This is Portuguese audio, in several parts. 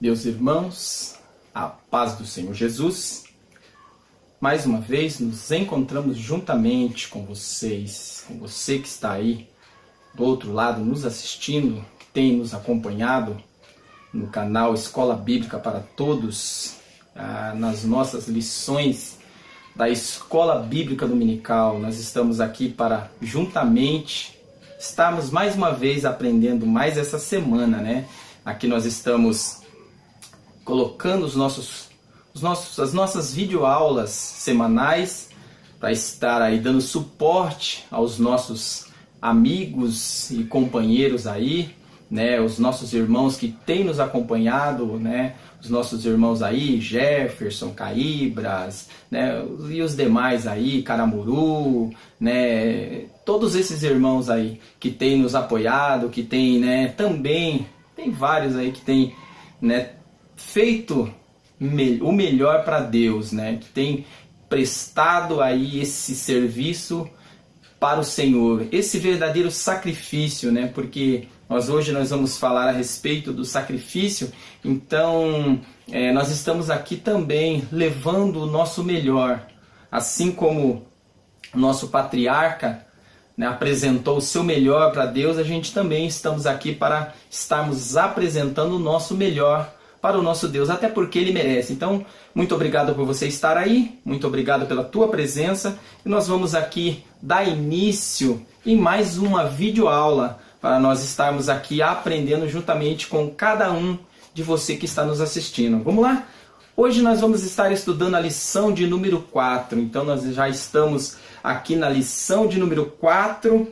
Meus irmãos, a paz do Senhor Jesus, mais uma vez nos encontramos juntamente com vocês, com você que está aí do outro lado nos assistindo, que tem nos acompanhado no canal Escola Bíblica para Todos, nas nossas lições da Escola Bíblica Dominical. Nós estamos aqui para juntamente estarmos mais uma vez aprendendo mais essa semana, né? Aqui nós estamos colocando as nossas videoaulas semanais para estar aí dando suporte aos nossos amigos e companheiros aí, né, os nossos irmãos que têm nos acompanhado, né, os nossos irmãos aí, Jefferson, Caíbras, né, e os demais aí, Caramuru, né, todos esses irmãos aí que têm nos apoiado, que têm, né, também, tem vários aí que têm, né, feito o melhor para Deus, né? Que tem prestado aí esse serviço para o Senhor, esse verdadeiro sacrifício, né? Porque hoje nós vamos falar a respeito do sacrifício, então nós estamos aqui também levando o nosso melhor, assim como o nosso patriarca, né, apresentou o seu melhor para Deus, a gente também estamos aqui para estarmos apresentando o nosso melhor para o nosso Deus, até porque Ele merece. Então, muito obrigado por você estar aí, muito obrigado pela tua presença, e nós vamos aqui dar início em mais uma videoaula, para nós estarmos aqui aprendendo juntamente com cada um de você que está nos assistindo. Vamos lá? Hoje nós vamos estar estudando a lição de número 4, então nós já estamos aqui na lição de número 4,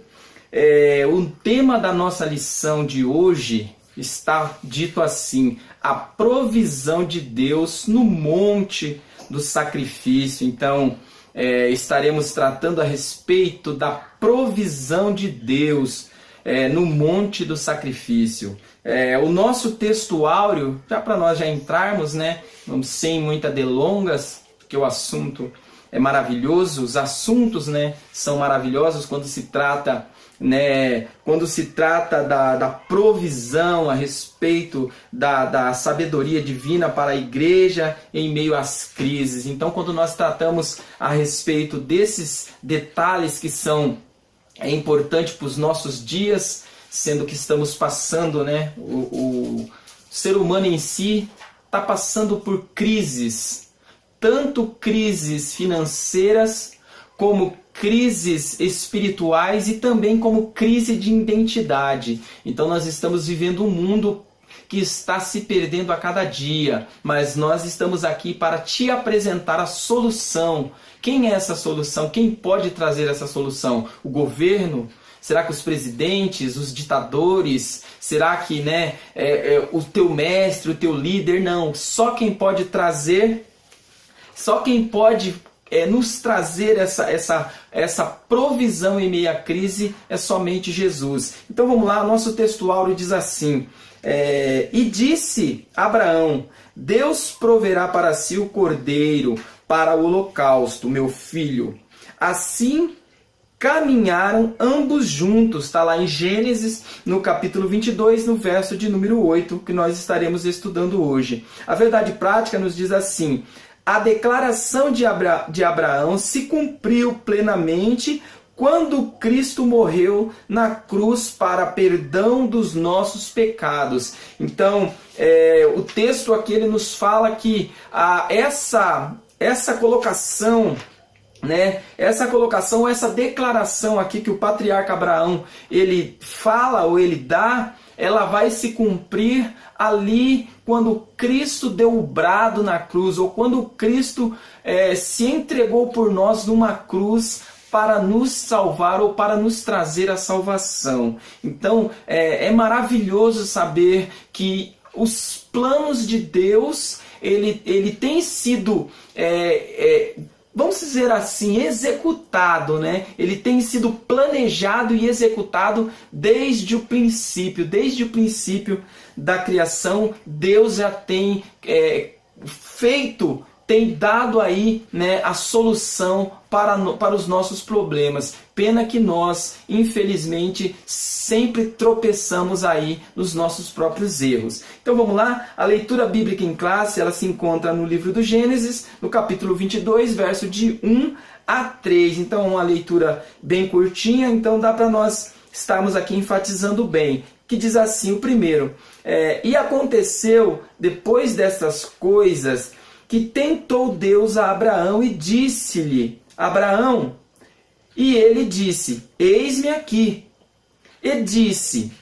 o tema da nossa lição de hoje está dito assim: a provisão de Deus no monte do sacrifício. Então, estaremos tratando a respeito da provisão de Deus no monte do sacrifício. O nosso texto áureo, já para nós já entrarmos, né, vamos sem muitas delongas, porque o assunto é maravilhoso, os assuntos, né, são maravilhosos quando se trata, né, da provisão a respeito da sabedoria divina para a igreja em meio às crises. Então, quando nós tratamos a respeito desses detalhes que são importantes para os nossos dias, sendo que estamos passando, né, o ser humano em si está passando por crises, tanto crises financeiras como crises espirituais e também como crise de identidade. Então nós estamos vivendo um mundo que está se perdendo a cada dia, mas nós estamos aqui para te apresentar a solução. Quem é essa solução? Quem pode trazer essa solução? O governo? Será que os presidentes, os ditadores? Será que, né, o teu mestre, o teu líder? Não, só quem pode trazer, só quem pode nos trazer essa provisão em meio à crise é somente Jesus. Então vamos lá, nosso texto áureo diz assim: e disse Abraão: Deus proverá para si o cordeiro para o holocausto, meu filho. Assim caminharam ambos juntos. Está lá em Gênesis, no capítulo 22, no verso de número 8, que nós estaremos estudando hoje. A verdade prática nos diz assim: a declaração de Abraão se cumpriu plenamente quando Cristo morreu na cruz para perdão dos nossos pecados. Então, o texto aqui ele nos fala que essa colocação, né, essa declaração aqui que o patriarca Abraão ele fala ou ele dá, ela vai se cumprir ali quando Cristo deu o brado na cruz, ou quando Cristo se entregou por nós numa cruz para nos salvar ou para nos trazer a salvação. Então é maravilhoso saber que os planos de Deus ele tem sido vamos dizer assim, executado, né? Ele tem sido planejado e executado desde o princípio da criação. Deus já tem tem dado aí, né, a solução para os nossos problemas. Pena que nós, infelizmente, sempre tropeçamos aí nos nossos próprios erros. Então vamos lá, a leitura bíblica em classe, ela se encontra no livro do Gênesis, no capítulo 22, verso de 1 a 3. Então é uma leitura bem curtinha, então dá para nós estarmos aqui enfatizando bem. Que diz assim, o primeiro, e aconteceu depois destas coisas que tentou Deus a Abraão e disse-lhe, Abraão, e ele disse, eis-me aqui. E disse,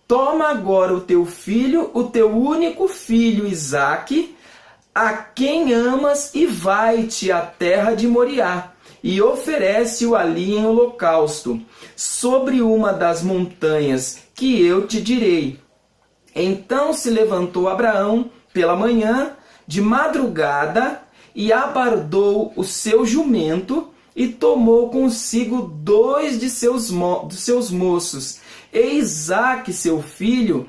toma agora o teu filho, o teu único filho Isaque, a quem amas, e vai-te à terra de Moriá, e oferece-o ali em holocausto, sobre uma das montanhas que eu te direi. Então se levantou Abraão pela manhã, de madrugada, e abardou o seu jumento, e tomou consigo 2 de seus moços, e Isaque seu filho,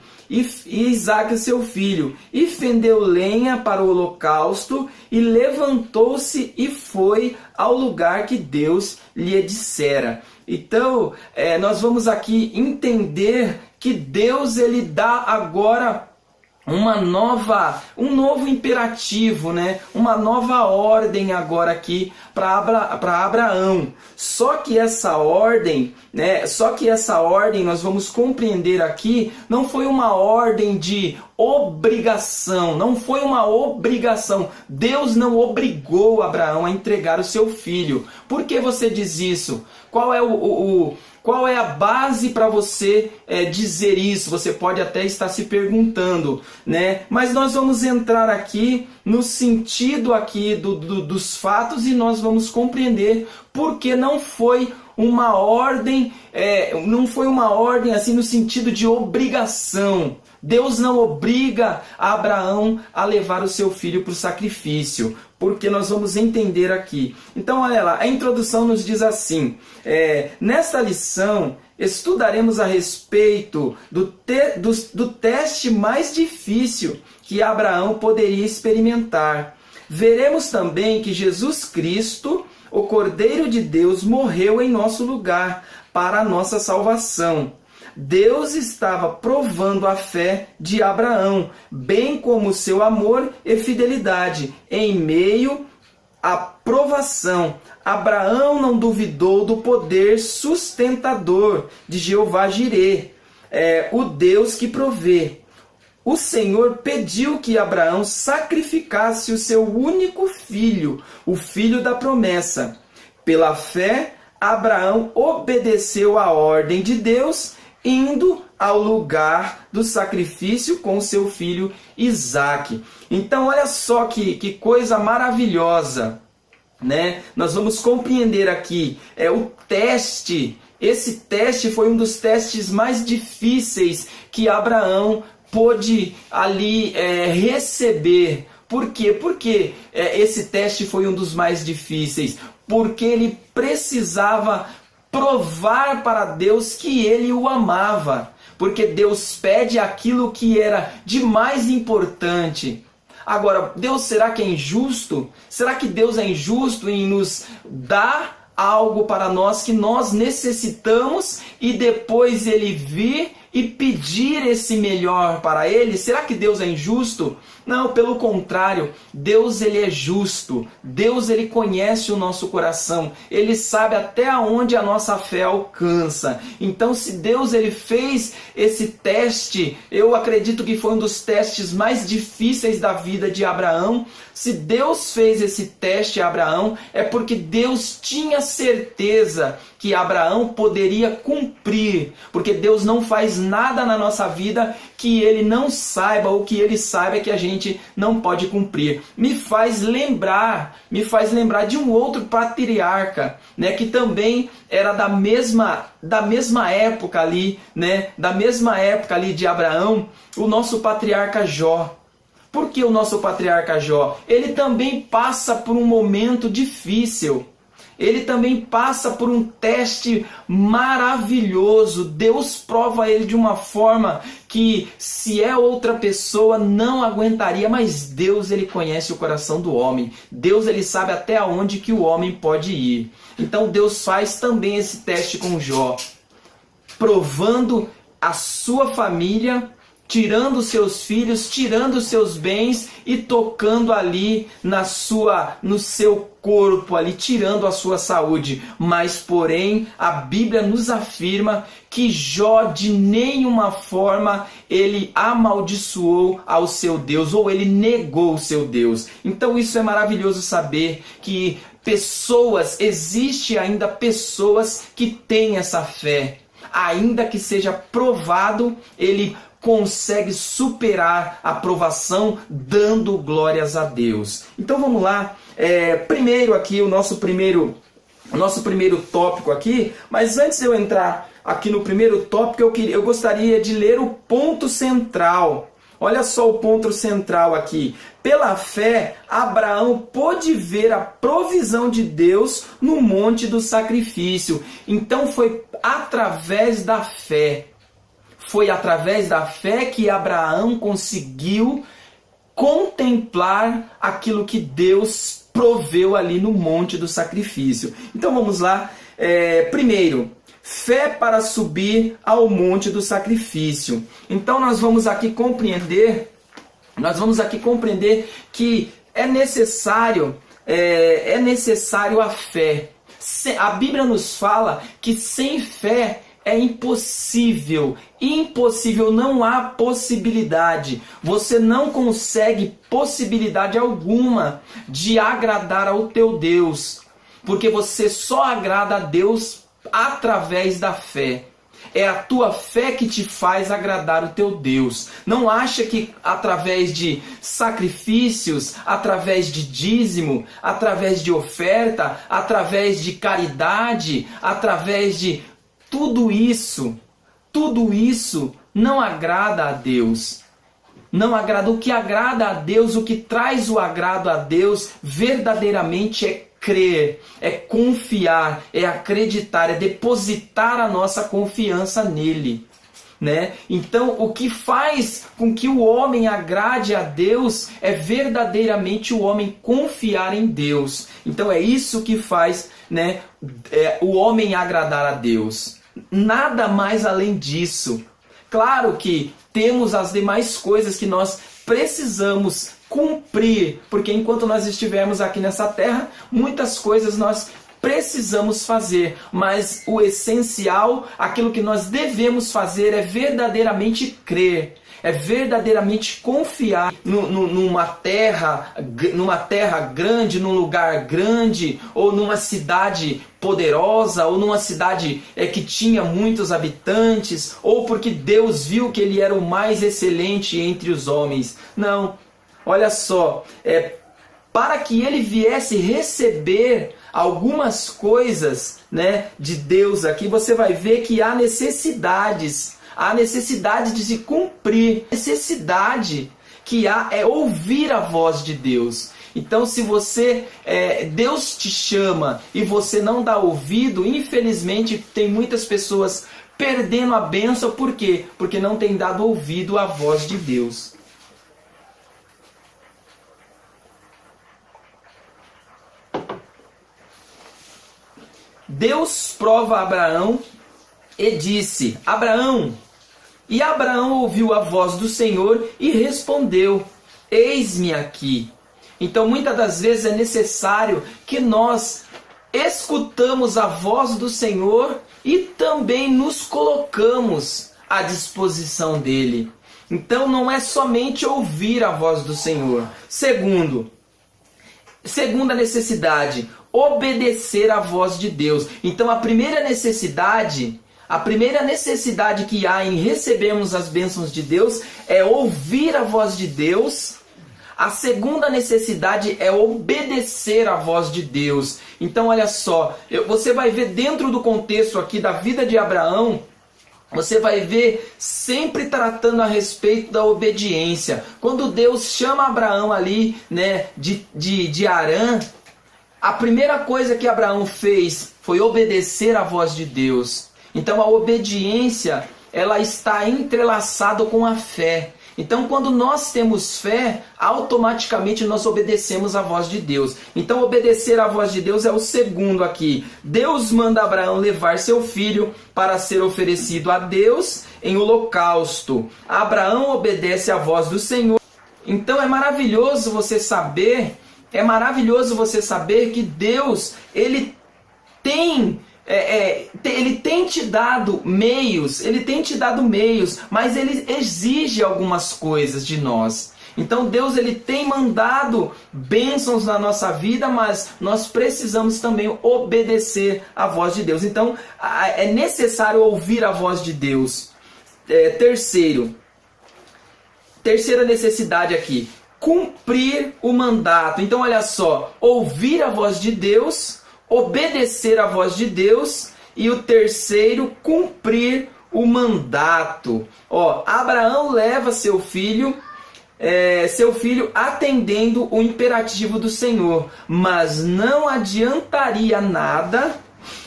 e fendeu lenha para o holocausto, e levantou-se e foi ao lugar que Deus lhe dissera. Então, nós vamos aqui entender que Deus ele dá agora um novo imperativo, né? Uma nova ordem agora aqui para Abraão. Só que essa ordem nós vamos compreender aqui, não foi uma ordem de obrigação, não foi uma obrigação. Deus não obrigou Abraão a entregar o seu filho. Por que você diz isso? Qual é a base para você dizer isso? Você pode até estar se perguntando, né? Mas nós vamos entrar aqui no sentido aqui dos fatos e nós vamos compreender porque não foi uma ordem, assim no sentido de obrigação. Deus não obriga Abraão a levar o seu filho para o sacrifício, porque nós vamos entender aqui. Então, olha lá, a introdução nos diz assim, nesta lição estudaremos a respeito do teste mais difícil que Abraão poderia experimentar. Veremos também que Jesus Cristo, o Cordeiro de Deus, morreu em nosso lugar para a nossa salvação. Deus estava provando a fé de Abraão, bem como seu amor e fidelidade. Em meio à provação, Abraão não duvidou do poder sustentador de Jeová Jireh, o Deus que provê. O Senhor pediu que Abraão sacrificasse o seu único filho, o filho da promessa. Pela fé, Abraão obedeceu à ordem de Deus, indo ao lugar do sacrifício com seu filho Isaque. Então, olha só que coisa maravilhosa, né? Nós vamos compreender aqui, o teste. Esse teste foi um dos testes mais difíceis que Abraão pôde ali receber. Por quê? Porque esse teste foi um dos mais difíceis. Porque ele precisava provar para Deus que ele o amava, porque Deus pede aquilo que era de mais importante. Agora, Deus será que é injusto? Será que Deus é injusto em nos dar algo para nós que nós necessitamos e depois ele vir e pedir esse melhor para ele? Será que Deus é injusto? Não, pelo contrário, Deus ele é justo. Deus ele conhece o nosso coração. Ele sabe até onde a nossa fé alcança. Então, se Deus ele fez esse teste, eu acredito que foi um dos testes mais difíceis da vida de Abraão. Se Deus fez esse teste a Abraão, é porque Deus tinha certeza que Abraão poderia cumprir, porque Deus não faz nada na nossa vida que ele não saiba ou que ele saiba que a gente não pode cumprir. Me faz lembrar de um outro patriarca, né, que também era da mesma época ali, né, da mesma época ali de Abraão, o nosso patriarca Jó. Por que o nosso patriarca Jó? Ele também passa por um momento difícil. ele também passa por um teste maravilhoso. Deus prova ele de uma forma que, se é outra pessoa, não aguentaria, mas Deus, ele conhece o coração do homem. Deus, ele sabe até onde que o homem pode ir. Então Deus faz também esse teste com Jó, provando a sua família, tirando seus filhos, tirando seus bens e tocando ali no seu corpo, ali tirando a sua saúde. Mas, porém, a Bíblia nos afirma que Jó de nenhuma forma ele amaldiçoou ao seu Deus, ou ele negou o seu Deus. Então isso é maravilhoso saber que existe ainda pessoas que têm essa fé. Ainda que seja provado, ele consegue superar a provação dando glórias a Deus. Então vamos lá, primeiro aqui o nosso primeiro tópico aqui, mas antes de eu entrar aqui no primeiro tópico, eu gostaria de ler o ponto central. Olha só o ponto central aqui. Pela fé, Abraão pôde ver a provisão de Deus no monte do sacrifício. Então foi através da fé. Foi através da fé que Abraão conseguiu contemplar aquilo que Deus proveu ali no monte do sacrifício. Então vamos lá. Primeiro, fé para subir ao monte do sacrifício. Então nós vamos aqui compreender que é necessário a fé. A Bíblia nos fala que sem fé é impossível, não há possibilidade. Você não consegue possibilidade alguma de agradar ao teu Deus, porque você só agrada a Deus através da fé. É a tua fé que te faz agradar o teu Deus. Não acha que através de sacrifícios, através de dízimo, através de oferta, através de caridade, através de tudo isso não agrada a Deus. Não agrada. O que agrada a Deus, o que traz o agrado a Deus verdadeiramente é crer, é confiar, é acreditar, é depositar a nossa confiança nele, né? Então, o que faz com que o homem agrade a Deus é verdadeiramente o homem confiar em Deus. Então, é isso que faz, né, o homem agradar a Deus. Nada mais além disso. Claro que temos as demais coisas que nós precisamos cumprir, porque enquanto nós estivermos aqui nessa terra, muitas coisas nós precisamos fazer, mas o essencial, aquilo que nós devemos fazer é verdadeiramente crer, é verdadeiramente confiar numa terra grande, num lugar grande, ou numa cidade poderosa, ou numa cidade que tinha muitos habitantes, ou porque Deus viu que ele era o mais excelente entre os homens. Não, olha só, para que ele viesse receber algumas coisas, né, de Deus aqui, você vai ver que há necessidades. Há necessidade de se cumprir. A necessidade que há é ouvir a voz de Deus. Então, se Deus te chama e você não dá ouvido, infelizmente tem muitas pessoas perdendo a bênção. Por quê? Porque não tem dado ouvido à voz de Deus. Deus prova Abraão e disse: Abraão. E Abraão ouviu a voz do Senhor e respondeu: Eis-me aqui. Então, muitas das vezes é necessário que nós escutamos a voz do Senhor e também nos colocamos à disposição dele. Então, não é somente ouvir a voz do Senhor. Segunda necessidade, obedecer à voz de Deus. Então, a primeira necessidade que há em recebermos as bênçãos de Deus é ouvir a voz de Deus. A segunda necessidade é obedecer à voz de Deus. Então, olha só, você vai ver dentro do contexto aqui da vida de Abraão, você vai ver sempre tratando a respeito da obediência. Quando Deus chama Abraão ali, né, de Harã, A primeira coisa que Abraão fez foi obedecer à voz de Deus. Então a obediência, ela está entrelaçada com a fé. Então quando nós temos fé, automaticamente nós obedecemos à voz de Deus. Então obedecer à voz de Deus é o segundo aqui. Deus manda Abraão levar seu filho para ser oferecido a Deus em holocausto. Abraão obedece à voz do Senhor. Então é maravilhoso você saber que Deus, ele tem te dado meios, mas ele exige algumas coisas de nós. Então Deus, ele tem mandado bênçãos na nossa vida, mas nós precisamos também obedecer à voz de Deus. Então é necessário ouvir a voz de Deus. Terceira necessidade aqui, cumprir o mandato. Então olha só, ouvir a voz de Deus, obedecer a voz de Deus, e o terceiro, cumprir o mandato. Abraão leva seu filho atendendo o imperativo do Senhor, mas não adiantaria nada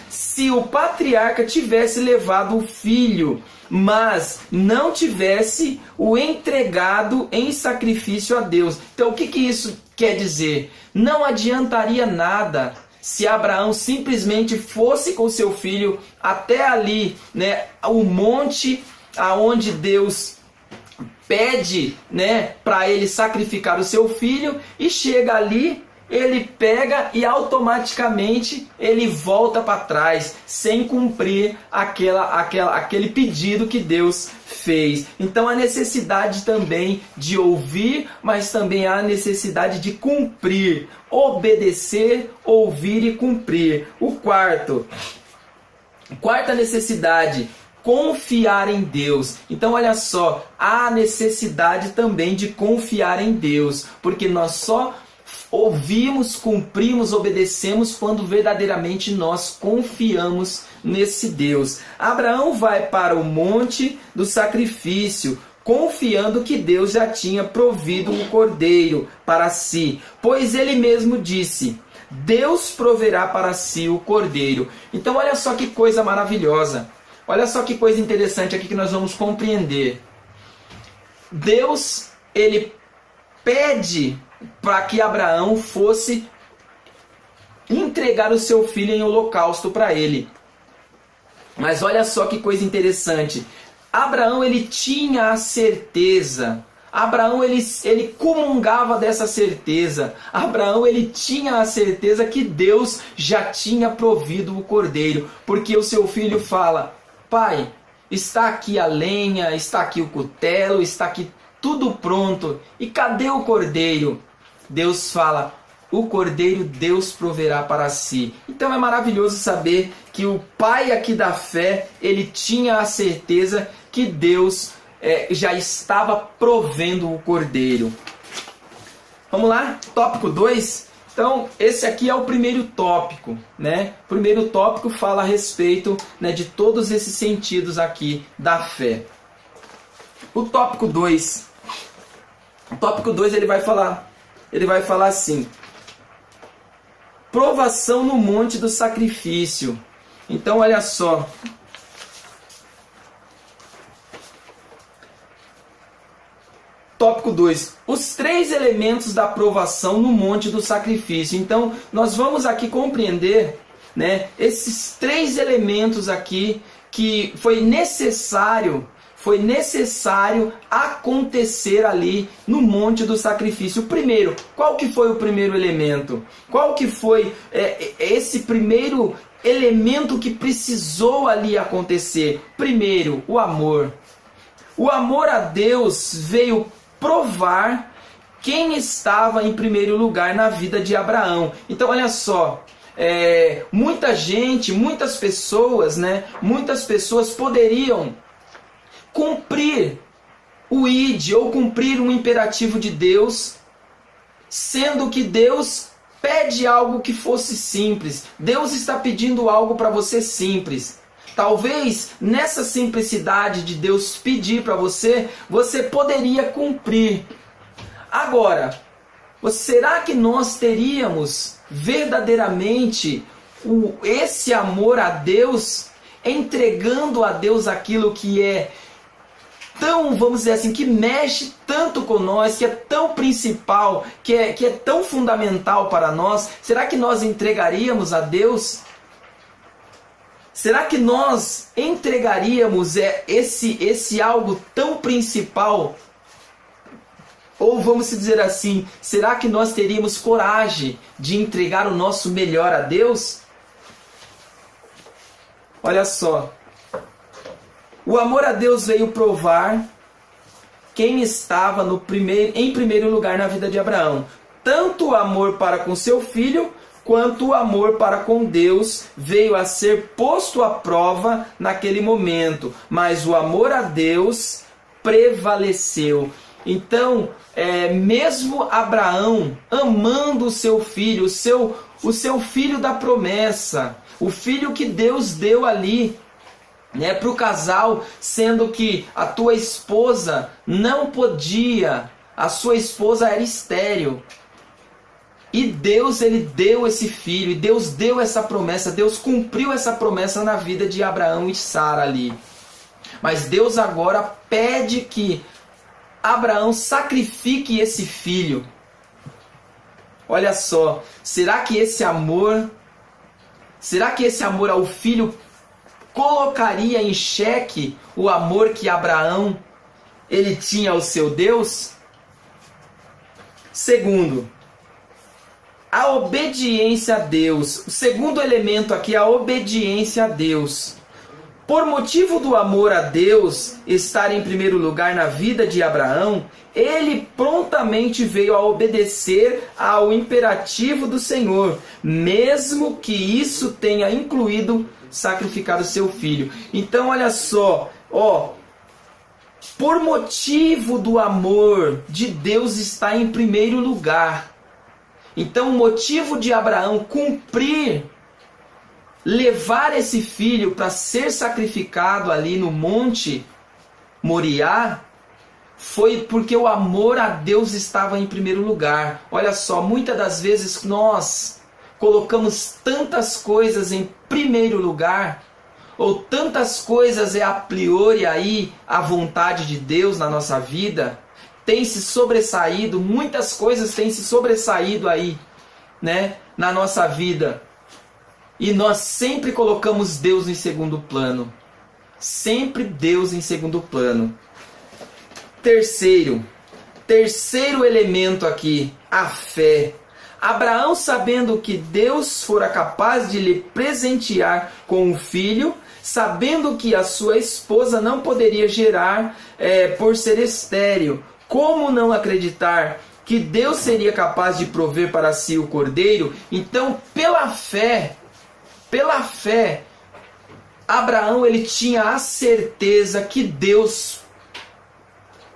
se o patriarca tivesse levado o filho, mas não tivesse o entregado em sacrifício a Deus. Então o que isso quer dizer? Não adiantaria nada se Abraão simplesmente fosse com seu filho até ali, o monte aonde Deus pede, para ele sacrificar o seu filho, e chega ali, ele pega e automaticamente ele volta para trás, sem cumprir aquele pedido que Deus fez. Então há necessidade também de ouvir, mas também há necessidade de cumprir, obedecer, ouvir e cumprir. Quarta necessidade, confiar em Deus. Então olha só, há necessidade também de confiar em Deus, porque nós só ouvimos, cumprimos, obedecemos quando verdadeiramente nós confiamos nesse Deus. Abraão vai para o monte do sacrifício, confiando que Deus já tinha provido um cordeiro para si, pois ele mesmo disse: Deus proverá para si o cordeiro. Então olha só que coisa maravilhosa, olha só que coisa interessante aqui que nós vamos compreender. Deus, ele pede para que Abraão fosse entregar o seu filho em holocausto para ele. Mas olha só que coisa interessante. Abraão, ele tinha a certeza. Abraão, ele comungava dessa certeza. Abraão, ele tinha a certeza que Deus já tinha provido o cordeiro. Porque o seu filho fala: pai, está aqui a lenha, está aqui o cutelo, está aqui tudo pronto. E cadê o cordeiro? Deus fala: o cordeiro Deus proverá para si. Então é maravilhoso saber que o pai aqui da fé, ele tinha a certeza que Deus já estava provendo o cordeiro. Vamos lá? Tópico 2. Então esse aqui é o primeiro tópico, O primeiro tópico fala a respeito, de todos esses sentidos aqui da fé. O tópico 2. O tópico 2 ele vai falar assim: provação no monte do sacrifício. Então olha só. Tópico 2. Os 3 elementos da provação no monte do sacrifício. Então nós vamos aqui compreender, esses 3 elementos aqui que foi necessário acontecer ali no monte do sacrifício. Primeiro, qual que foi o primeiro elemento? Qual que foi esse primeiro elemento que precisou ali acontecer? Primeiro, o amor. O amor a Deus veio provar quem estava em primeiro lugar na vida de Abraão. Então olha só, muitas pessoas poderiam cumprir o ID ou cumprir um imperativo de Deus, sendo que Deus pede algo que fosse simples. Deus está pedindo algo para você simples. Talvez nessa simplicidade de Deus pedir para você, você poderia cumprir. Agora, será que nós teríamos verdadeiramente esse amor a Deus, entregando a Deus aquilo que é tão, vamos dizer assim, que mexe tanto com nós, que é tão principal, que é tão fundamental para nós? Será que nós entregaríamos a Deus? Será que nós entregaríamos esse algo tão principal? Ou vamos dizer assim, será que nós teríamos coragem de entregar o nosso melhor a Deus? Olha só, o amor a Deus veio provar quem estava em primeiro lugar na vida de Abraão. Tanto o amor para com seu filho, quanto o amor para com Deus veio a ser posto à prova naquele momento. Mas o amor a Deus prevaleceu. Então, mesmo Abraão amando o seu filho, o seu filho da promessa, o filho que Deus deu ali, né, para o casal, sendo que a tua esposa não podia, a sua esposa era estéril. E Deus, ele deu esse filho, e Deus deu essa promessa, Deus cumpriu essa promessa na vida de Abraão e Sara ali. Mas Deus agora pede que Abraão sacrifique esse filho. Olha só, será que esse amor ao filho colocaria em xeque o amor que Abraão ele tinha ao seu Deus? Segundo, a obediência a Deus. O segundo elemento aqui é a obediência a Deus. Por motivo do amor a Deus estar em primeiro lugar na vida de Abraão, ele prontamente veio a obedecer ao imperativo do Senhor, mesmo que isso tenha incluído sacrificar o seu filho. Então olha só, por motivo do amor de Deus estar em primeiro lugar. Então o motivo de Abraão cumprir, levar esse filho para ser sacrificado ali no Monte Moriá, foi porque o amor a Deus estava em primeiro lugar. Olha só, muitas das vezes nós colocamos tantas coisas em primeiro lugar, ou tantas coisas a priori aí a vontade de Deus na nossa vida, tem se sobressaído, muitas coisas têm se sobressaído aí, né, na nossa vida. E nós sempre colocamos Deus em segundo plano. Sempre Deus em segundo plano. Terceiro elemento aqui, a fé. Abraão, sabendo que Deus fora capaz de lhe presentear com um filho, sabendo que a sua esposa não poderia gerar por ser estéril, como não acreditar que Deus seria capaz de prover para si o cordeiro? Então, pela fé, Abraão ele tinha a certeza que Deus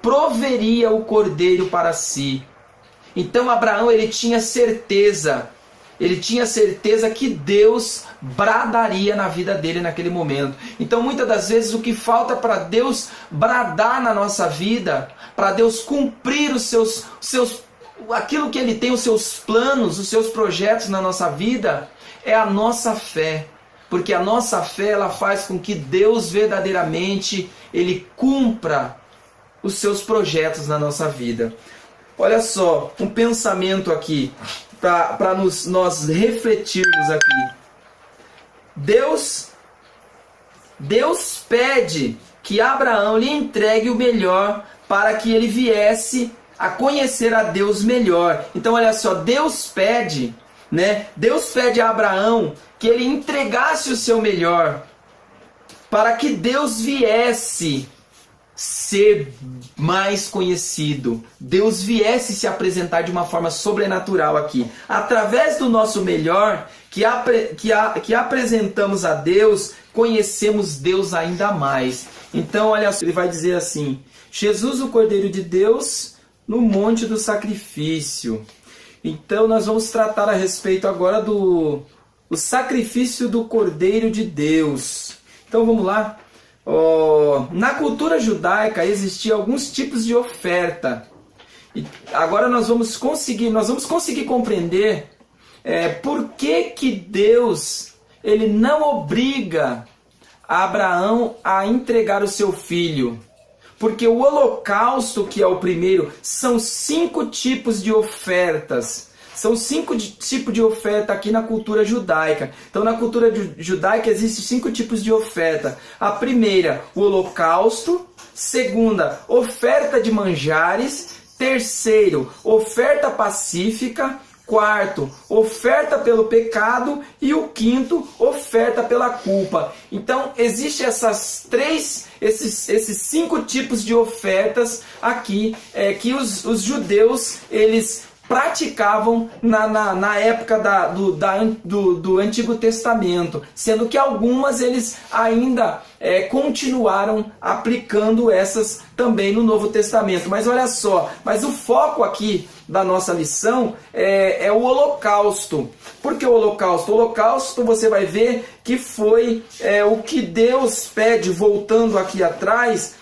proveria o cordeiro para si. Então Abraão ele tinha certeza que Deus bradaria na vida dele naquele momento. Então muitas das vezes o que falta para Deus bradar na nossa vida, para Deus cumprir aquilo que Ele tem, os seus planos, os seus projetos na nossa vida, é a nossa fé. Porque a nossa fé ela faz com que Deus verdadeiramente Ele cumpra os seus projetos na nossa vida. Olha só, um pensamento aqui, para nós refletirmos aqui. Deus pede que Abraão lhe entregue o melhor para que ele viesse a conhecer a Deus melhor. Então olha só, Deus pede a Abraão que ele entregasse o seu melhor para que Deus viesse ser mais conhecido, Deus viesse se apresentar de uma forma sobrenatural aqui. Através do nosso melhor que apresentamos a Deus, conhecemos Deus ainda mais. Então olha só, ele vai dizer assim: Jesus, o Cordeiro de Deus, no monte do sacrifício. Então nós vamos tratar a respeito agora do sacrifício do Cordeiro de Deus. Então vamos lá. Na cultura judaica existiam alguns tipos de oferta. E agora nós vamos conseguir compreender Por que Deus ele não obriga Abraão a entregar o seu filho? Porque o holocausto, que é o primeiro, são 5 tipos de ofertas. São 5 tipos de oferta aqui na cultura judaica. Então, na cultura judaica existem 5 tipos de oferta. A primeira, o holocausto. Segunda, oferta de manjares. Terceiro, oferta pacífica. Quarto, oferta pelo pecado. E o quinto, oferta pela culpa. Então, existem esses 5 tipos de ofertas aqui que os judeus eles praticavam na época do Antigo Testamento, sendo que algumas eles ainda continuaram aplicando essas também no Novo Testamento. Mas olha só, o foco aqui da nossa lição é o holocausto. Por que o holocausto? O holocausto você vai ver que foi o que Deus pede, voltando aqui atrás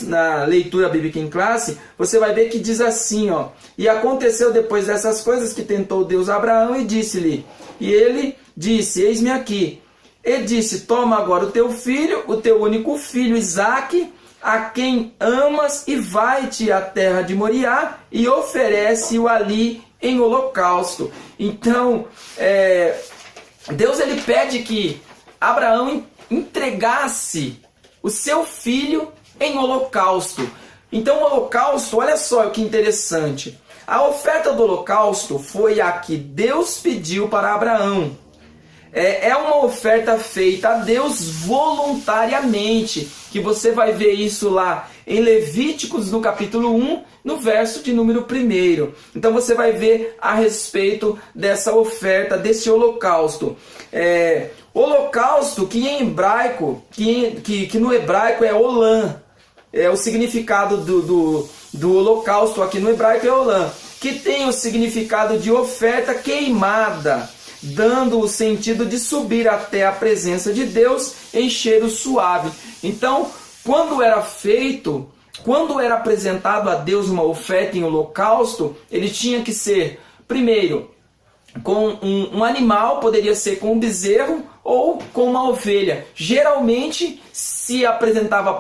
na leitura bíblica em classe, você vai ver que diz assim, ó: e aconteceu depois dessas coisas que tentou Deus a Abraão e disse-lhe, e ele disse, eis-me aqui. E disse, toma agora o teu filho, o teu único filho, Isaque, a quem amas, e vai-te à terra de Moriá e oferece-o ali em holocausto. Então, Deus ele pede que Abraão entregasse o seu filho em holocausto. Então o holocausto, olha só que interessante. A oferta do holocausto foi a que Deus pediu para Abraão. É uma oferta feita a Deus voluntariamente, que você vai ver isso lá em Levíticos, no capítulo 1, no verso de número 1. Então você vai ver a respeito dessa oferta, desse holocausto. Holocausto, que em hebraico, que no hebraico é olã. O significado do holocausto aqui no hebraico é olã, que tem o significado de oferta queimada, dando o sentido de subir até a presença de Deus em cheiro suave. Então, quando era apresentado a Deus uma oferta em holocausto, ele tinha que ser, primeiro, com um animal, poderia ser com um bezerro ou com uma ovelha. Geralmente se apresentava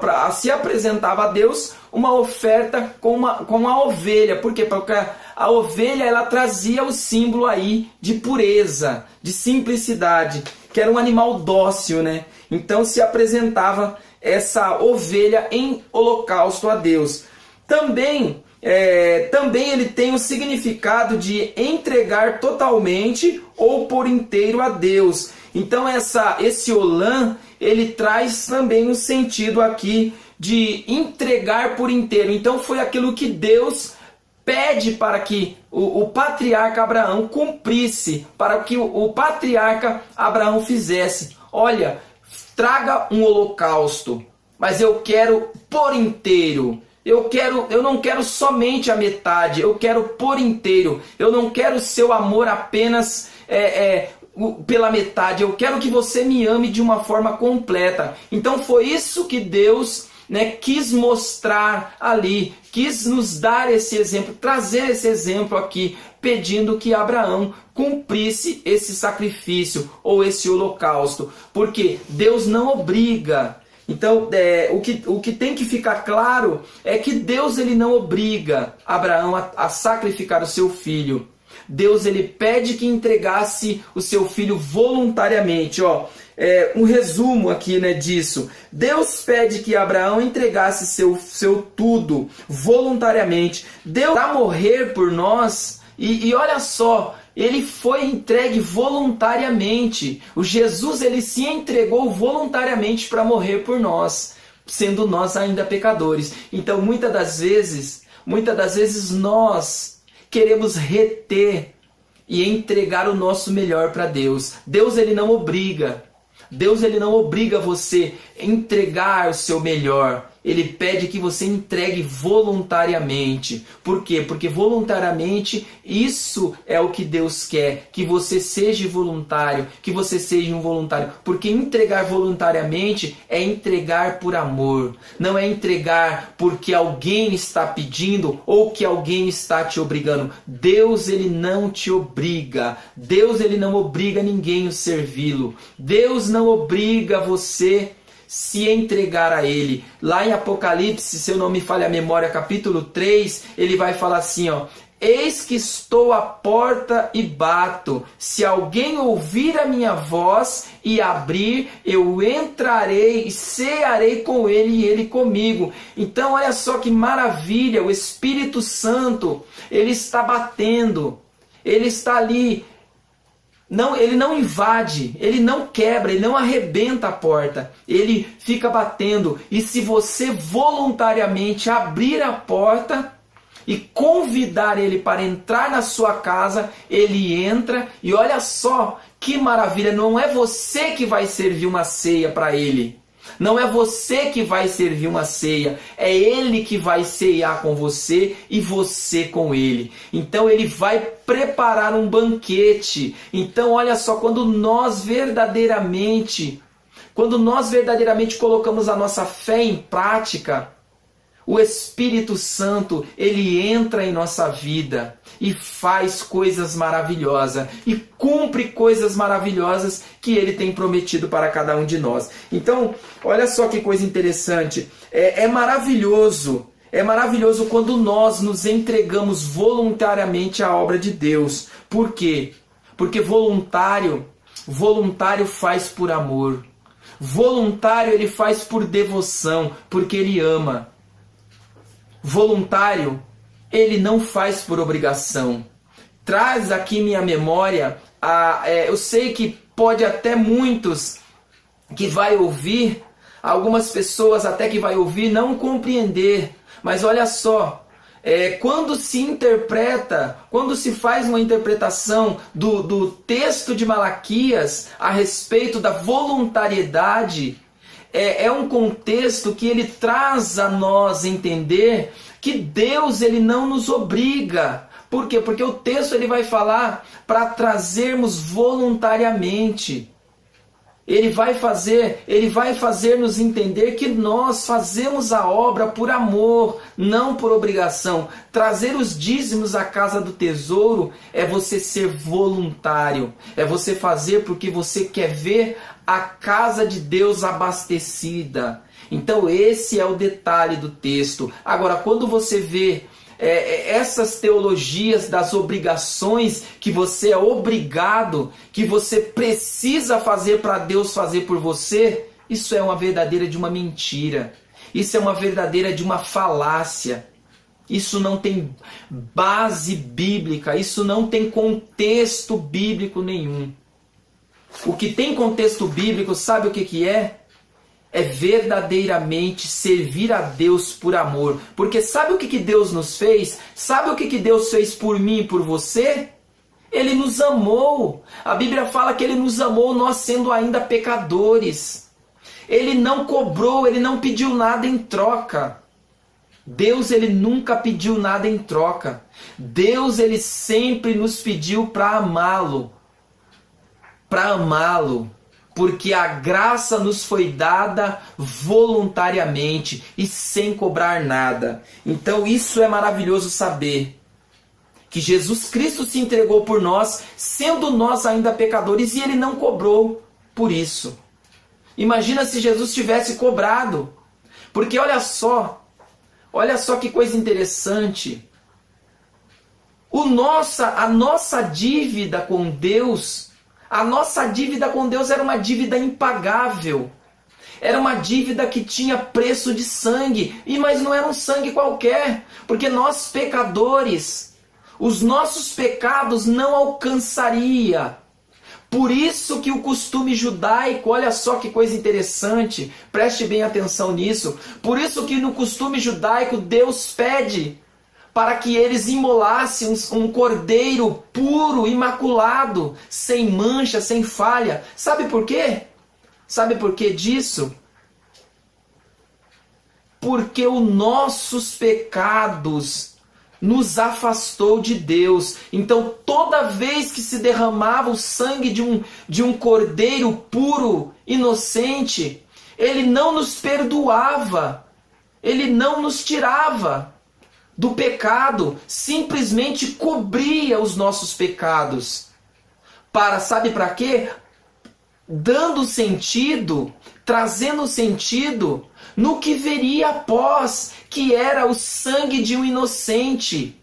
a Deus uma oferta com uma ovelha. Por quê? Porque a ovelha ela trazia o símbolo aí de pureza, de simplicidade, que era um animal dócil, né? Então se apresentava essa ovelha em holocausto a Deus. Também ele tem o significado de entregar totalmente ou por inteiro a Deus. Então esse olã, ele traz também o sentido aqui de entregar por inteiro. Então foi aquilo que Deus pede para que o patriarca Abraão cumprisse, para que o patriarca Abraão fizesse. Olha, traga um holocausto, mas eu quero por inteiro. Eu não quero somente a metade, eu quero por inteiro. Eu não quero seu amor apenas pela metade, eu quero que você me ame de uma forma completa. Então foi isso que Deus quis mostrar ali, quis nos dar esse exemplo, trazer esse exemplo aqui, pedindo que Abraão cumprisse esse sacrifício ou esse holocausto, porque Deus não obriga. Então, o que tem que ficar claro é que Deus ele não obriga Abraão a sacrificar o seu filho. Deus ele pede que entregasse o seu filho voluntariamente. Um resumo aqui disso. Deus pede que Abraão entregasse seu tudo voluntariamente. Deus vai morrer por nós e olha só, ele foi entregue voluntariamente. O Jesus ele se entregou voluntariamente para morrer por nós, sendo nós ainda pecadores. Então muitas das vezes nós queremos reter e entregar o nosso melhor para Deus. Deus ele não obriga. Deus ele não obriga você a entregar o seu melhor. Ele pede que você entregue voluntariamente. Por quê? Porque voluntariamente isso é o que Deus quer. Que você seja voluntário, que você seja um voluntário. Porque entregar voluntariamente é entregar por amor. Não é entregar porque alguém está pedindo ou que alguém está te obrigando. Deus, ele não te obriga. Deus, ele não obriga ninguém a servi-lo. Deus não obriga você se entregar a Ele. Lá em Apocalipse, se eu não me falha a memória, capítulo 3, ele vai falar assim, ó: eis que estou à porta e bato. Se alguém ouvir a minha voz e abrir, eu entrarei e cearei com ele e ele comigo. Então olha só que maravilha, o Espírito Santo, ele está batendo, ele está ali. Não, ele não invade, ele não quebra, ele não arrebenta a porta, ele fica batendo. E se você voluntariamente abrir a porta e convidar ele para entrar na sua casa, ele entra. E olha só que maravilha, não é você que vai servir uma ceia para ele. Não é você que vai servir uma ceia, é Ele que vai ceiar com você e você com Ele. Então Ele vai preparar um banquete. Então olha só, quando nós verdadeiramente colocamos a nossa fé em prática, o Espírito Santo, ele entra em nossa vida e faz coisas maravilhosas e cumpre coisas maravilhosas que ele tem prometido para cada um de nós. Então, olha só que coisa interessante. É maravilhoso quando nós nos entregamos voluntariamente à obra de Deus. Por quê? Porque voluntário faz por amor. Voluntário ele faz por devoção, porque ele ama. Voluntário, ele não faz por obrigação. Traz aqui minha memória, eu sei que pode até muitos que vai ouvir, algumas pessoas até que vai ouvir não compreender, mas olha só, quando se interpreta, quando se faz uma interpretação do texto de Malaquias a respeito da voluntariedade, é um contexto que ele traz a nós entender que Deus ele não nos obriga. Por quê? Porque o texto ele vai falar para trazermos voluntariamente. Ele vai fazer nos entender que nós fazemos a obra por amor, não por obrigação. Trazer os dízimos à casa do tesouro é você ser voluntário. É você fazer porque você quer ver a casa de Deus abastecida. Então esse é o detalhe do texto. Agora, quando você vê essas teologias das obrigações, que você é obrigado, que você precisa fazer para Deus fazer por você, isso é uma verdadeira de uma mentira. Isso é uma verdadeira de uma falácia. Isso não tem base bíblica, isso não tem contexto bíblico nenhum. O que tem contexto bíblico, sabe o que é? É verdadeiramente servir a Deus por amor. Porque sabe o que Deus nos fez? Sabe o que Deus fez por mim e por você? Ele nos amou. A Bíblia fala que Ele nos amou nós sendo ainda pecadores. Ele não cobrou, Ele não pediu nada em troca. Deus ele nunca pediu nada em troca. Deus ele sempre nos pediu para amá-lo. Para amá-lo. Porque a graça nos foi dada voluntariamente e sem cobrar nada. Então isso é maravilhoso saber. Que Jesus Cristo se entregou por nós, sendo nós ainda pecadores, e Ele não cobrou por isso. Imagina se Jesus tivesse cobrado. Porque olha só que coisa interessante. A nossa dívida com Deus... A nossa dívida com Deus era uma dívida impagável. Era uma dívida que tinha preço de sangue. Mas não era um sangue qualquer. Porque nós pecadores, os nossos pecados não alcançaria. Por isso que o costume judaico, olha só que coisa interessante, preste bem atenção nisso. Por isso que no costume judaico Deus pede para que eles imolassem um cordeiro puro, imaculado, sem mancha, sem falha. Sabe por quê? Sabe por que disso? porque os nossos pecados nos afastou de Deus. Então, toda vez que se derramava o sangue de um cordeiro puro, inocente, ele não nos perdoava, ele não nos tirava do pecado, simplesmente cobria os nossos pecados. Sabe para quê? Dando sentido, trazendo sentido no que viria após, que era o sangue de um inocente.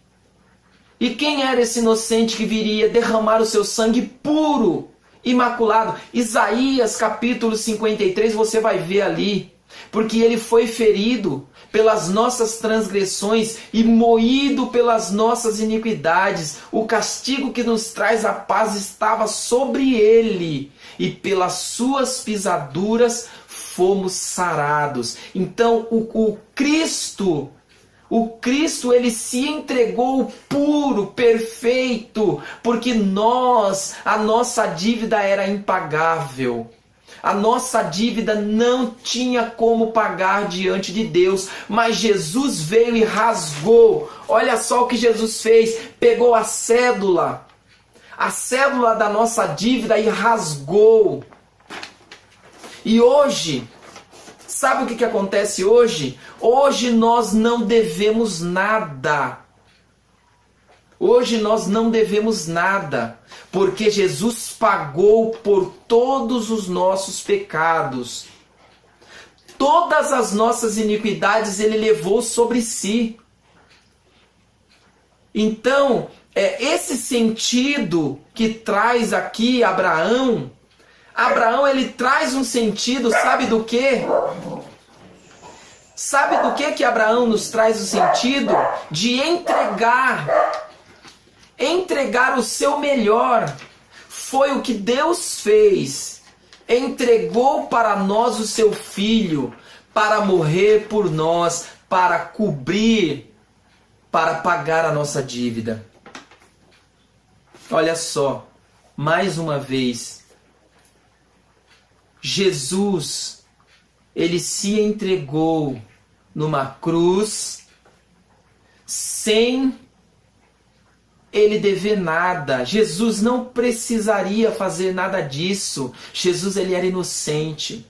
E quem era esse inocente que viria derramar o seu sangue puro, imaculado? Isaías capítulo 53, você vai ver ali. Porque ele foi ferido pelas nossas transgressões e moído pelas nossas iniquidades. O castigo que nos traz a paz estava sobre ele, e pelas suas pisaduras fomos sarados. Então o Cristo, ele se entregou puro, perfeito, porque a nossa dívida era impagável. A nossa dívida não tinha como pagar diante de Deus, mas Jesus veio e rasgou. Olha só o que Jesus fez, pegou a cédula da nossa dívida e rasgou. E hoje, sabe o que acontece hoje? Hoje nós não devemos nada. Hoje nós não devemos nada, porque Jesus pagou por todos os nossos pecados. Todas as nossas iniquidades ele levou sobre si. Então, esse sentido que traz aqui Abraão, ele traz um sentido, sabe do quê? Sabe do que Abraão nos traz o sentido? De entregar o seu melhor. Foi o que Deus fez. Entregou para nós o seu Filho, para morrer por nós, para cobrir, para pagar a nossa dívida. Olha só, mais uma vez, Jesus, ele se entregou numa cruz sem ele dever nada. Jesus não precisaria fazer nada disso. Jesus, ele era inocente,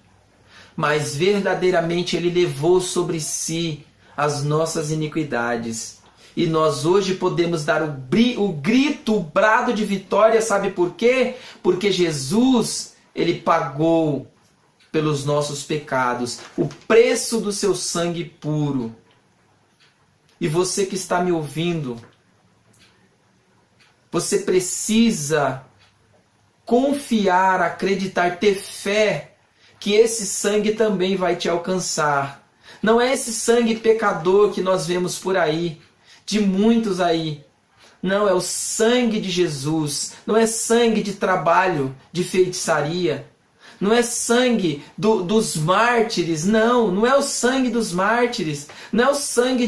mas verdadeiramente ele levou sobre si as nossas iniquidades. E nós hoje podemos dar o grito, o brado de vitória, sabe por quê? Porque Jesus, ele pagou pelos nossos pecados, o preço do seu sangue puro. E você que está me ouvindo, você precisa confiar, acreditar, ter fé que esse sangue também vai te alcançar. Não é esse sangue pecador que nós vemos por aí, de muitos aí. Não, é o sangue de Jesus. Não é sangue de trabalho, de feitiçaria. Não é sangue dos mártires. Não é o sangue dos mártires. Não é o sangue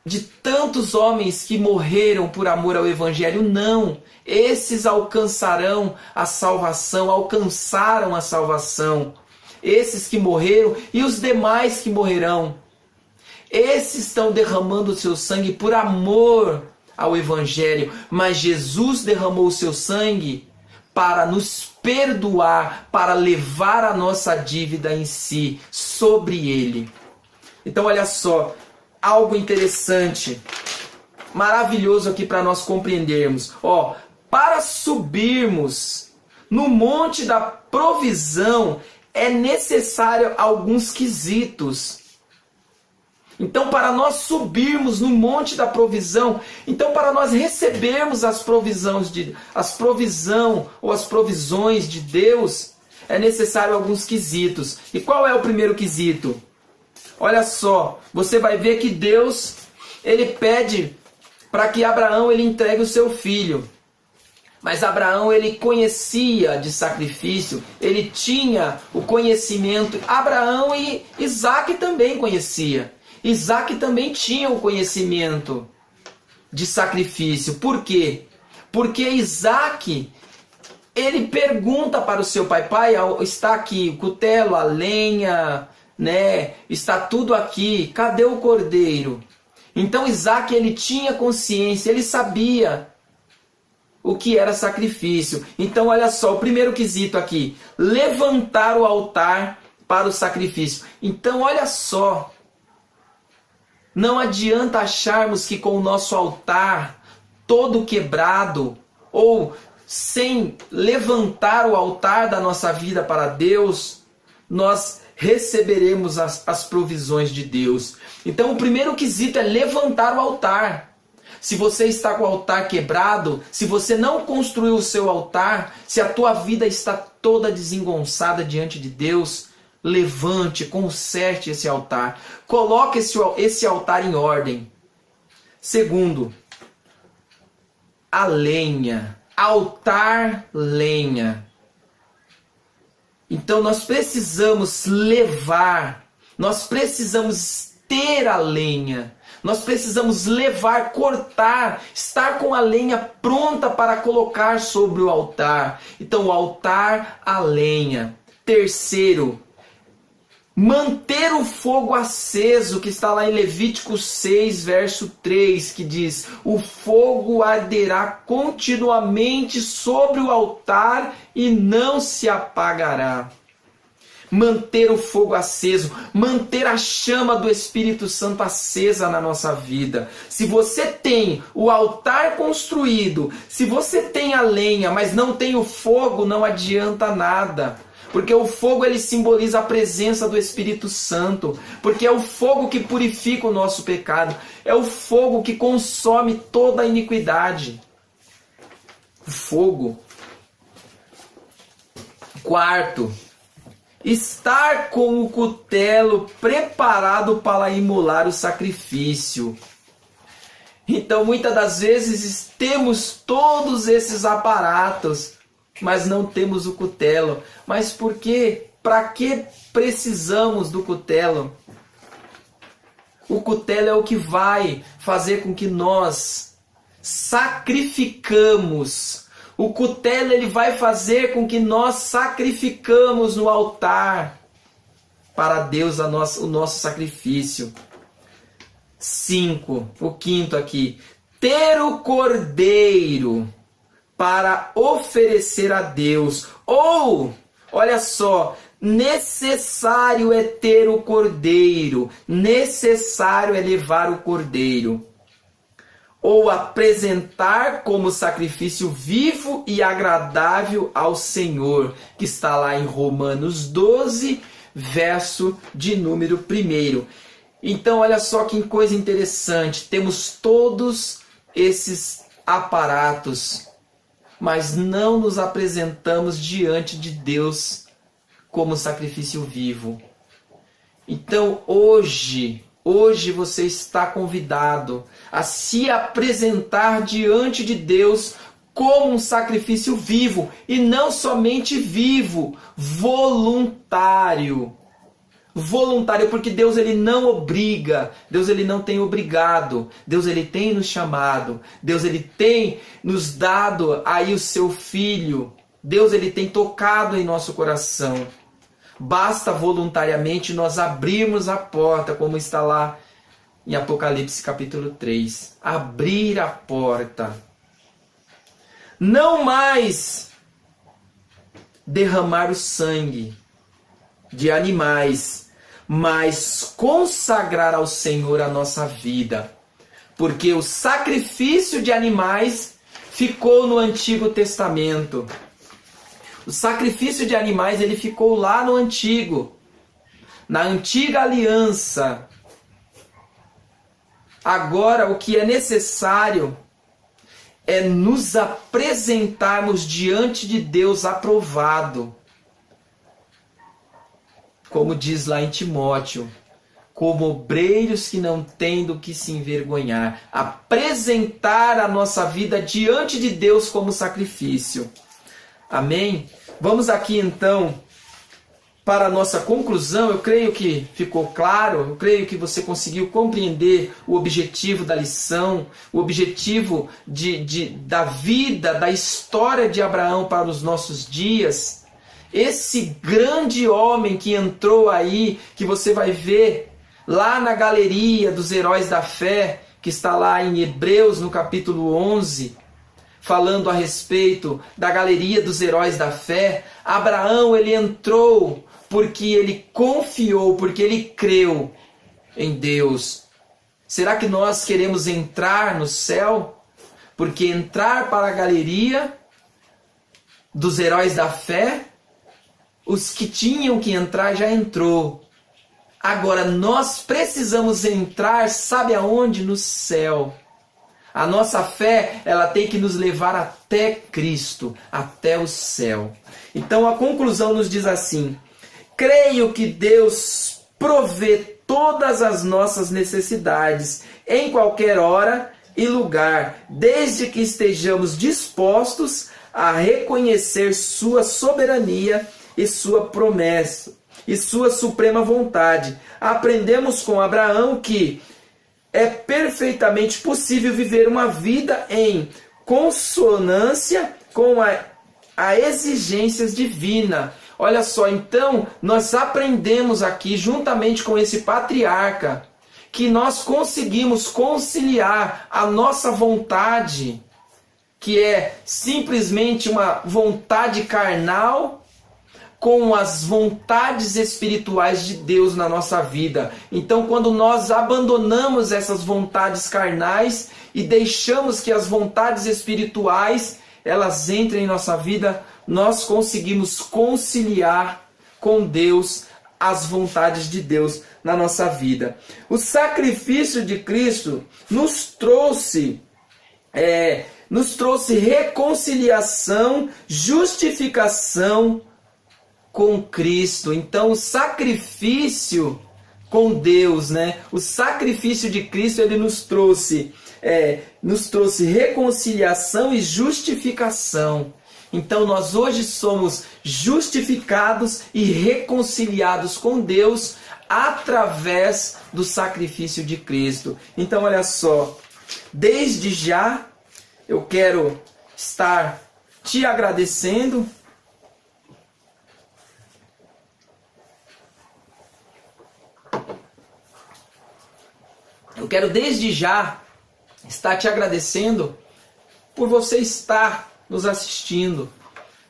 de tantos homens que morreram por amor ao Evangelho. Não. Esses alcançaram a salvação, alcançaram a salvação. Esses que morreram e os demais que morrerão. Esses estão derramando o seu sangue por amor ao Evangelho. Mas Jesus derramou o seu sangue para nos perdoar, para levar a nossa dívida em si, sobre ele. Então olha só, algo interessante, maravilhoso aqui para nós compreendermos. Para subirmos no monte da provisão é necessário alguns quesitos. Então, para nós subirmos no monte da provisão, então para nós recebermos as provisões de Deus, é necessário alguns quesitos. E qual é o primeiro quesito? Olha só, você vai ver que Deus, ele pede para que Abraão ele entregue o seu filho. Mas Abraão, ele conhecia de sacrifício, ele tinha o conhecimento. Abraão e Isaac também conhecia. Isaac também tinha o conhecimento de sacrifício. Por quê? Porque Isaac, ele pergunta para o seu pai: pai, está aqui o cutelo, a lenha, né? Está tudo aqui, cadê o cordeiro? Então Isaac, ele tinha consciência, ele sabia o que era sacrifício. Então olha só, o primeiro quesito aqui, levantar o altar para o sacrifício. Então olha só, não adianta acharmos que com o nosso altar todo quebrado, ou sem levantar o altar da nossa vida para Deus, nós receberemos as provisões de Deus. Então o primeiro quesito é levantar o altar. Se você está com o altar quebrado, se você não construiu o seu altar, se a tua vida está toda desengonçada diante de Deus, levante, conserte esse altar. Coloque esse altar em ordem. Segundo, a lenha. Altar, lenha. Então nós precisamos levar, nós precisamos ter a lenha, nós precisamos levar, cortar, estar com a lenha pronta para colocar sobre o altar. Então o altar, a lenha. Terceiro, manter o fogo aceso, que está lá em Levítico 6, verso 3, que diz: o fogo arderá continuamente sobre o altar e não se apagará. Manter o fogo aceso, manter a chama do Espírito Santo acesa na nossa vida. Se você tem o altar construído, se você tem a lenha, mas não tem o fogo, não adianta nada. Porque o fogo, ele simboliza a presença do Espírito Santo. Porque é o fogo que purifica o nosso pecado. É o fogo que consome toda a iniquidade. O fogo. Quarto, estar com o cutelo preparado para imolar o sacrifício. Então, muitas das vezes, temos todos esses aparatos, mas não temos o cutelo. Mas por quê? Para que precisamos do cutelo? O cutelo é o que vai fazer com que nós sacrificamos. O cutelo, ele vai fazer com que nós sacrificamos no altar para Deus o nosso sacrifício. 5, o quinto aqui. Ter o cordeiro para oferecer a Deus. Ou, olha só, necessário é ter o cordeiro. Necessário é levar o cordeiro. Ou apresentar como sacrifício vivo e agradável ao Senhor, que está lá em Romanos 12, verso de número 1. Então, olha só que coisa interessante. Temos todos esses aparatos, mas não nos apresentamos diante de Deus como sacrifício vivo. Então, hoje você está convidado a se apresentar diante de Deus como um sacrifício vivo, e não somente vivo, voluntário. Voluntário, porque Deus, ele não obriga, Deus, ele não tem obrigado, Deus, ele tem nos chamado, Deus, ele tem nos dado aí o seu Filho, Deus, ele tem tocado em nosso coração. Basta voluntariamente nós abrirmos a porta, como está lá em Apocalipse capítulo 3. Abrir a porta. Não mais derramar o sangue de animais, mas consagrar ao Senhor a nossa vida. Porque o sacrifício de animais ficou no Antigo Testamento. O sacrifício de animais, ele ficou lá no Antigo, na Antiga Aliança. Agora, o que é necessário é nos apresentarmos diante de Deus aprovado. Como diz lá em Timóteo, como obreiros que não têm do que se envergonhar. Apresentar a nossa vida diante de Deus como sacrifício. Amém? Vamos aqui então para a nossa conclusão. Eu creio que ficou claro, eu creio que você conseguiu compreender o objetivo da lição, o objetivo da vida, da história de Abraão para os nossos dias. esse grande homem que entrou aí, que você vai ver lá na galeria dos heróis da fé, que está lá em Hebreus no capítulo 11, falando a respeito da galeria dos heróis da fé. Abraão, ele entrou porque ele confiou, porque ele creu em Deus. Será que nós queremos entrar no céu? Porque entrar para a galeria dos heróis da fé, os que tinham que entrar já entrou. Agora nós precisamos entrar, sabe aonde? No céu. A nossa fé, ela tem que nos levar até Cristo, até o céu. Então a conclusão nos diz assim: creio que Deus provê todas as nossas necessidades em qualquer hora e lugar, desde que estejamos dispostos a reconhecer sua soberania e sua promessa e sua suprema vontade. Aprendemos com Abraão que é perfeitamente possível viver uma vida em consonância com a exigências divinas. Olha só, então, nós aprendemos aqui, juntamente com esse patriarca, que nós conseguimos conciliar a nossa vontade, que é simplesmente uma vontade carnal, com as vontades espirituais de Deus na nossa vida. Então, quando nós abandonamos essas vontades carnais e deixamos que as vontades espirituais elas entrem em nossa vida, nós conseguimos conciliar com Deus as vontades de Deus na nossa vida. O sacrifício de Cristo nos trouxe reconciliação, justificação com Cristo. Então o sacrifício com Deus, né? O sacrifício de Cristo, ele nos trouxe reconciliação e justificação. Então nós hoje somos justificados e reconciliados com Deus através do sacrifício de Cristo. Então olha só, desde já eu quero estar te agradecendo. Eu quero desde já estar te agradecendo por você estar nos assistindo,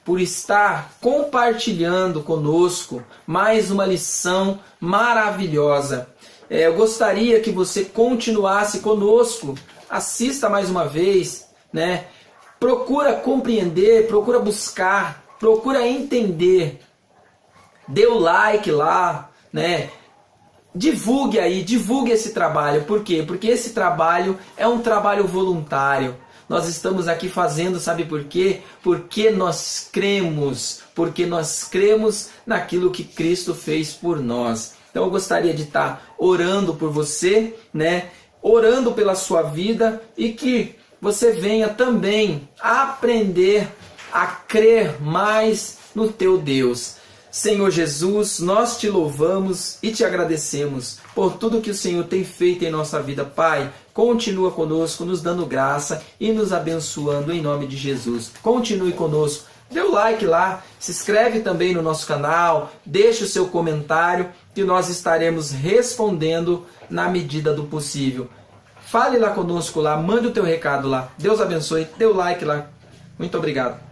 por estar compartilhando conosco mais uma lição maravilhosa. Eu gostaria que você continuasse conosco, assista mais uma vez, né? Procura compreender, procura buscar, procura entender. Dê o like lá, né? Divulgue aí, divulgue esse trabalho. Por quê? Porque esse trabalho é um trabalho voluntário. Nós estamos aqui fazendo, sabe por quê? Porque nós cremos naquilo que Cristo fez por nós. Então eu gostaria de estar orando por você, né? Orando pela sua vida e que você venha também aprender a crer mais no teu Deus. Senhor Jesus, nós te louvamos e te agradecemos por tudo que o Senhor tem feito em nossa vida. Pai, continua conosco, nos dando graça e nos abençoando em nome de Jesus. Continue conosco, dê o like lá, se inscreve também no nosso canal, deixe o seu comentário que nós estaremos respondendo na medida do possível. Fale lá conosco lá, mande o teu recado lá. Deus abençoe, dê o like lá. Muito obrigado.